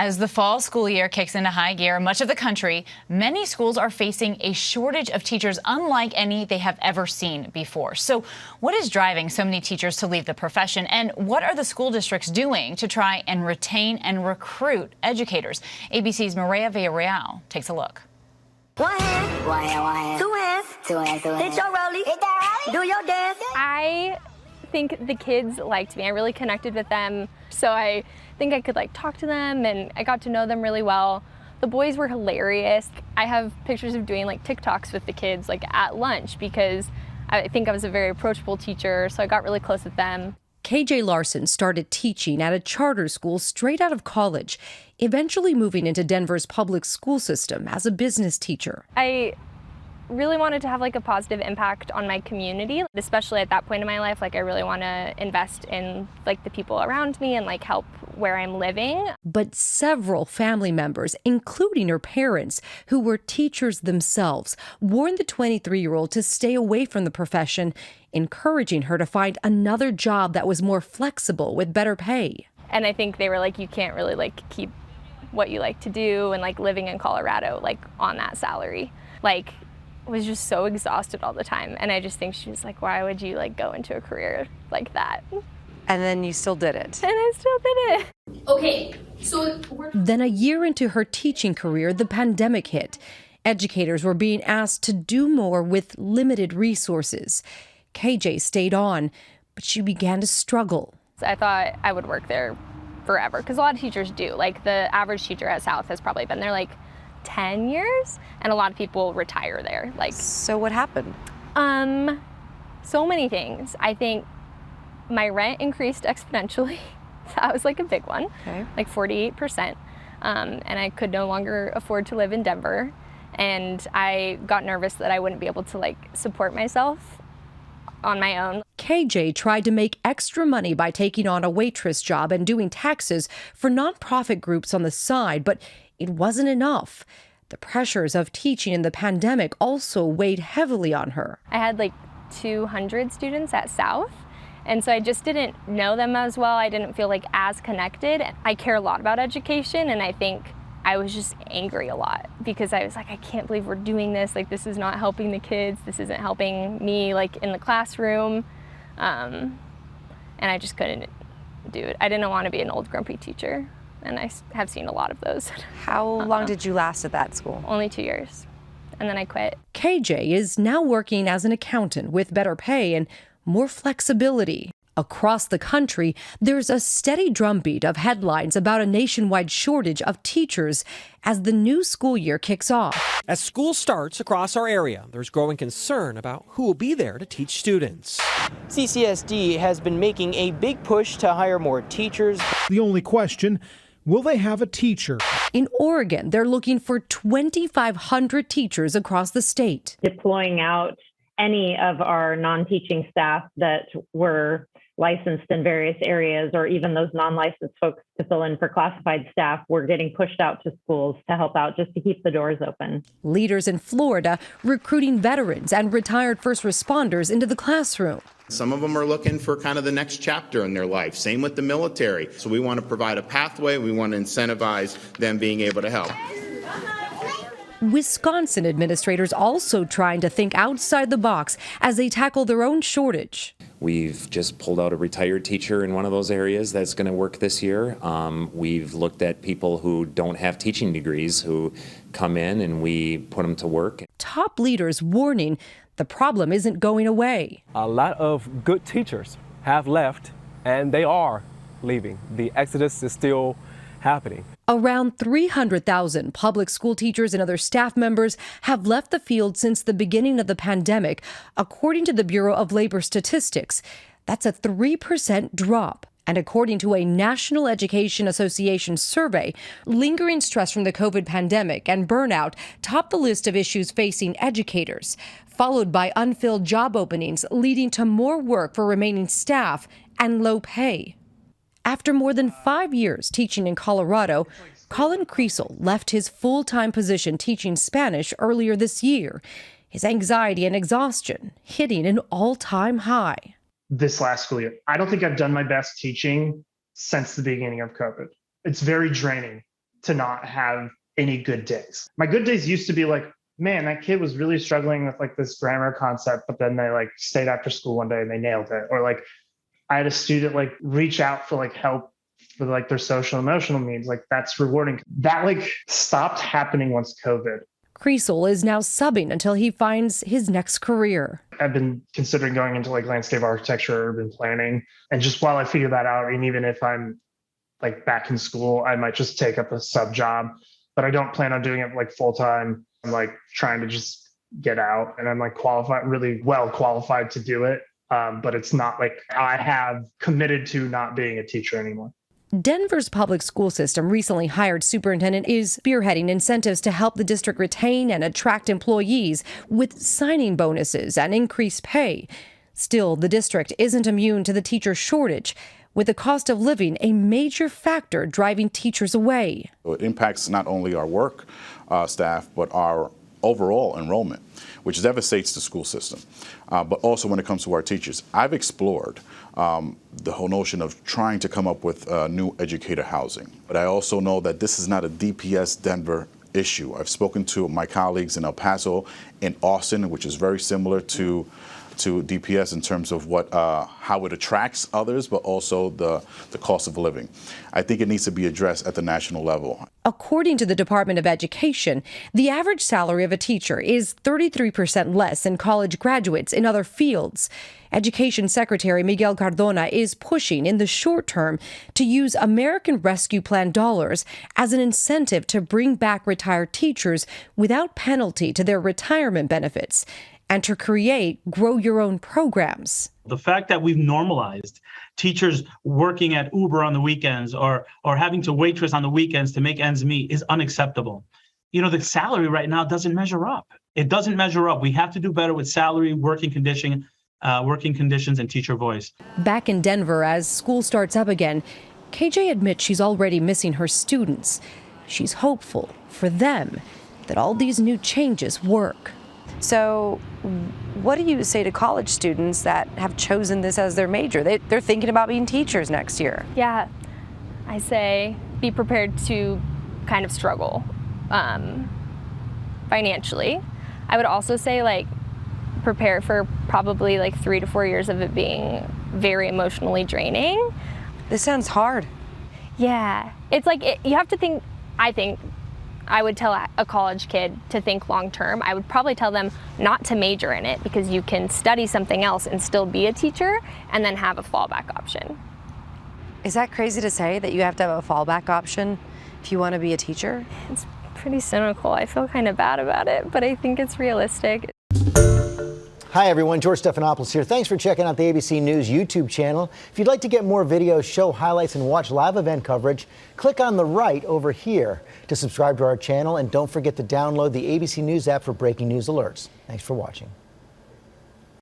As the fall school year kicks into high gear, much of the country, many schools are facing a shortage of teachers unlike any they have ever seen before. So what is driving so many teachers to leave the profession, and what are the school districts doing to try and retain and recruit educators? ABC's Mireya Villarreal takes a look. One hand, two hands, hit your rollie, do your dance. I think the kids liked me. I really connected with them. So I think I could talk to them, and I got to know them really well. The boys were hilarious. I have pictures of doing TikToks with the kids at lunch because I think I was a very approachable teacher, so I got really close with them. KJ Larson started teaching at a charter school straight out of college, eventually moving into Denver's public school system as a business teacher. I really wanted to have a positive impact on my community, especially at that point in my life. I really want to invest in the people around me and help where I'm living. But several family members, including her parents, who were teachers themselves, warned the 23-year-old to stay away from the profession, encouraging her to find another job that was more flexible with better pay. And I think they were you can't really keep what you like to do and living in Colorado on that salary. Was just so exhausted all the time, and I just think she was why would you go into a career like that? And then you still did it. And I still did it. Okay, so Then a year into her teaching career, the pandemic hit. Educators were being asked to do more with limited resources. KJ stayed on, but she began to struggle. I thought I would work there forever, because a lot of teachers do. The average teacher at South has probably been there 10 years, and a lot of people retire there. So what happened? So many things. I think my rent increased exponentially. That was a big one, okay. 48%. And I could no longer afford to live in Denver. And I got nervous that I wouldn't be able to support myself on my own. KJ tried to make extra money by taking on a waitress job and doing taxes for nonprofit groups on the side, but it wasn't enough. The pressures of teaching in the pandemic also weighed heavily on her. I had 200 students at South, and so I just didn't know them as well. I didn't feel as connected. I care a lot about education, and I think I was just angry a lot because I was I can't believe we're doing this. This is not helping the kids. This isn't helping me in the classroom. And I just couldn't do it. I didn't want to be an old grumpy teacher. And I have seen a lot of those. How long did you last at that school? Only 2 years. And then I quit. KJ is now working as an accountant with better pay and more flexibility. Across the country, there's a steady drumbeat of headlines about a nationwide shortage of teachers as the new school year kicks off. As school starts across our area, there's growing concern about who will be there to teach students. CCSD has been making a big push to hire more teachers. The only question, will they have a teacher? In Oregon, they're looking for 2,500 teachers across the state. Deploying out any of our non-teaching staff that were licensed in various areas, or even those non-licensed folks to fill in for classified staff, were getting pushed out to schools to help out, just to keep the doors open. Leaders in Florida recruiting veterans and retired first responders into the classroom. Some of them are looking for kind of the next chapter in their life. Same with the military. So we want to provide a pathway. We want to incentivize them being able to help. Wisconsin administrators also trying to think outside the box as they tackle their own shortage. We've just pulled out a retired teacher in one of those areas that's going to work this year. We've looked at people who don't have teaching degrees who come in, and we put them to work. Top leaders warning the problem isn't going away. A lot of good teachers have left, and they are leaving. The exodus is still happening. Around 300,000 public school teachers and other staff members have left the field since the beginning of the pandemic, according to the Bureau of Labor Statistics. That's a 3% drop. And according to a National Education Association survey, lingering stress from the COVID pandemic and burnout top the list of issues facing educators, followed by unfilled job openings leading to more work for remaining staff and low pay. After more than 5 years teaching in Colorado, Colin Creasel left his full-time position teaching Spanish earlier this year, his anxiety and exhaustion hitting an all-time high. This last school year, I don't think I've done my best teaching since the beginning of COVID. It's very draining. to not have any good days. My good days used to be like, man, that kid was really struggling with like this grammar concept, but then they like stayed after school one day and they nailed it. Or like I had a student like reach out for like help for like their social emotional needs. Like that's rewarding. That like stopped happening once COVID. Creasel is now subbing until he finds his next career. I've been considering going into like landscape architecture, urban planning. And just while I figure that out, and even if I'm like back in school, I might just take up a sub job, but I don't plan on doing it like full time. I'm like trying to just get out, and I'm like really well qualified to do it. But it's not like I have committed to not being a teacher anymore. Denver's public school system recently hired superintendent is spearheading incentives to help the district retain and attract employees with signing bonuses and increased pay. Still, the district isn't immune to the teacher shortage, with the cost of living a major factor driving teachers away. It impacts not only our work staff, but our overall enrollment, which devastates the school system. But also when it comes to our teachers, I've explored the whole notion of trying to come up with new educator housing. But I also know that this is not a DPS Denver issue. I've spoken to my colleagues in El Paso and Austin, which is very similar to DPS in terms of how it attracts others, but also the cost of living. I think it needs to be addressed at the national level. According to the Department of Education, the average salary of a teacher is 33% less than college graduates in other fields. Education Secretary Miguel Cardona is pushing in the short term to use American Rescue Plan dollars as an incentive to bring back retired teachers without penalty to their retirement benefits, and to create grow your own programs. The fact that we've normalized teachers working at Uber on the weekends or having to waitress on the weekends to make ends meet is unacceptable. You know, the salary right now doesn't measure up. It doesn't measure up. We have to do better with salary, working conditions, and teacher voice. Back in Denver, as school starts up again, KJ admits she's already missing her students. She's hopeful for them that all these new changes work. So what do you say to college students that have chosen this as their major? They're thinking about being teachers next year. Yeah, I say be prepared to kind of struggle financially. I would also say like prepare for probably like 3 to 4 years of it being very emotionally draining. This sounds hard. Yeah, it's like you have to think, I would tell a college kid to think long term. I would probably tell them not to major in it because you can study something else and still be a teacher and then have a fallback option. Is that crazy to say that you have to have a fallback option if you want to be a teacher? It's pretty cynical. I feel kind of bad about it, but I think it's realistic. Hi everyone, George Stephanopoulos here. Thanks for checking out the ABC News YouTube channel. If you'd like to get more videos, show highlights, and watch live event coverage, click on the right over here to subscribe to our channel, and don't forget to download the ABC News app for breaking news alerts. Thanks for watching.